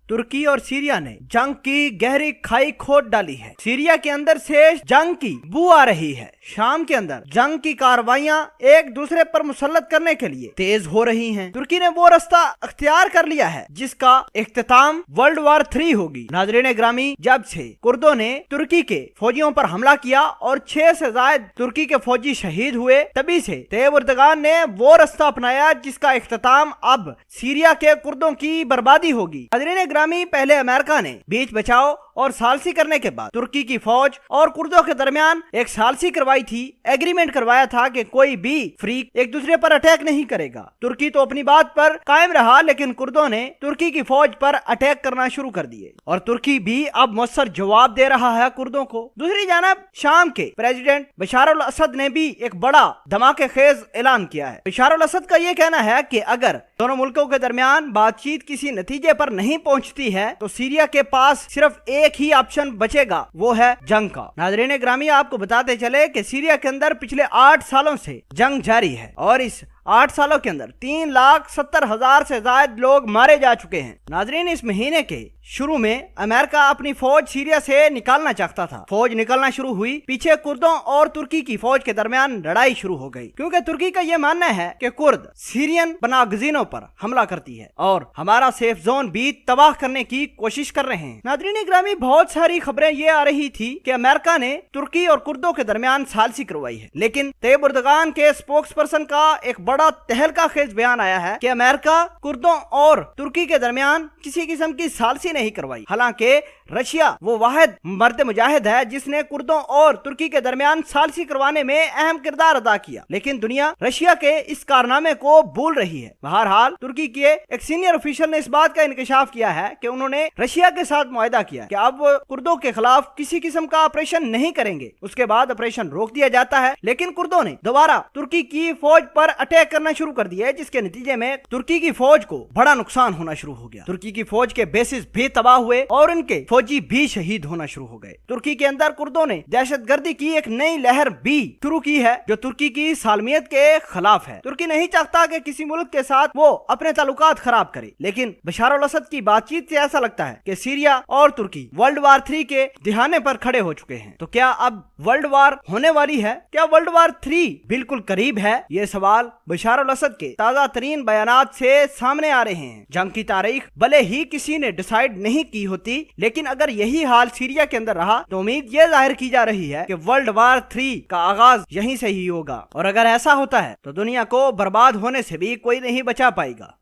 तुर्की और सीरिया ने जंग की गहरी खाई खोद डाली है। सीरिया के अंदर से जंग की बू आ रही है। शाम के अंदर जंग की कार्रवाइयां एक दूसरे पर मुसल्लत करने के लिए तेज हो रही हैं। तुर्की ने वो रास्ता अख्तियार कर लिया है जिसका इख्तिताम वर्ल्ड वॉर 3 होगी। नाज़रीन ग्रामी, जब से कुर्दों ने तुर्की के फौजियों पर हमला किया और 6 से ज्यादा तुर्की के फौजी शहीद हुए, तभी से तैयब एर्दोगान ने वो रास्ता अपनाया जिसका इख्तिताम अब सीरिया के कुर्दों की बर्बादी होगी। नाज़रीन ग्रामी, पहले अमेरिका ने बीच बचाओ और सालसी करने के बाद तुर्की की फौज और कुर्दों के दरमियान एक सालसी करवाई थी, एग्रीमेंट करवाया था कि कोई भी फ्रीक एक दूसरे पर अटैक नहीं करेगा। तुर्की तो अपनी बात पर कायम रहा, लेकिन कुर्दों ने तुर्की की फौज पर अटैक करना शुरू कर दिए और तुर्की भी अब मौसर जवाब दे रहा है कुर्दों को। दूसरी जानब शाम के प्रेसिडेंट बशार अल असद ने भी एक बड़ा धमाकेखेज ऐलान किया है। बशार अल असद का यह कहना है कि अगर दोनों मुल्कों के दरमियान बातचीत किसी नतीजे पर नहीं पहुंचती है तो सीरिया के पास सिर्फ एक ही ऑप्शन बचेगा, वो है जंग का। नाज़रीन ग्रामी, आपको बताते चले कि सीरिया के अंदर पिछले 8 सालों से जंग जारी है और इस 8 सालों के अंदर 3,70,000 से ज्यादा लोग मारे जा चुके हैं। नाज़रीन, इस महीने के शुरू में अमेरिका अपनी फौज सीरिया से निकालना चाहता था। फौज निकलना शुरू हुई, पीछे कुर्दों और तुर्की की फौज के दरमियान लड़ाई शुरू हो गई, क्योंकि तुर्की का यह मानना है कि कुर्द सीरियन पनागज़ीनों पर हमला करती है और हमारा सेफ जोन भी तबाह करने की कोशिश कर रहे हैं। नाज़रीन ग्रामी, बहुत सारी खबरें ये आ रही थी कि अमेरिका ने तुर्की और कुर्दों के दरमियान सालसी करवाई है, लेकिन तैयब एर्दोगान के स्पोक्स पर्सन का एक बड़ा तहलका खेज बयान आया है कि अमेरिका कुर्दों और तुर्की के दरमियान किसी किस्म की सालसी नहीं करवाई। हालांकि रशिया वो वाहिद मर्द मुजाहिद है जिसने कुर्दों और तुर्की के दरमियान सालसी करवाने में अहम किरदार अदा किया, लेकिन दुनिया रशिया के इस कारनामे को भूल रही है। बहरहाल तुर्की के एक सीनियर ऑफिशियल ने इस बात का इंकशाफ किया है कि उन्होंने रशिया के साथ मुआहदा किया कि अब वो कुर्दों के खिलाफ किसी किस्म का ऑपरेशन नहीं करेंगे। उसके बाद ऑपरेशन रोक दिया जाता है, लेकिन कुर्दों ने दोबारा तुर्की की फौज पर अटैक करना शुरू कर दिया, जिसके नतीजे में तुर्की की फौज को बड़ा नुकसान होना शुरू हो गया। तुर्की की फौज के बेसिस भी तबाह हुए और उनके फौजी भी शहीद होना शुरू हो गए। तुर्की के अंदर कुर्दों ने दहशतगर्दी की एक नई लहर भी शुरू की है जो तुर्की की सालमियत के खिलाफ है। तुर्की नहीं चाहता कि किसी मुल्क के साथ वो अपने ताल्लुकात खराब करे, लेकिन बशार अल असद की बातचीत से ऐसा लगता है कि सीरिया और तुर्की वर्ल्ड वार 3 के दिहाने पर खड़े हो चुके हैं। तो क्या अब वर्ल्ड वार होने वाली है? क्या वर्ल्ड वार 3 बिल्कुल करीब है? ये सवाल बशार अल असद के ताजा तरीन बयानात से सामने आ रहे हैं। जंग की तारीख भले ही किसी ने डिसाइड नहीं की होती, लेकिन अगर यही हाल सीरिया के अंदर रहा तो उम्मीद यह जाहिर की जा रही है कि वर्ल्ड वार 3 का आगाज यहीं से ही होगा, और अगर ऐसा होता है तो दुनिया को बर्बाद होने से भी कोई नहीं बचा पाएगा।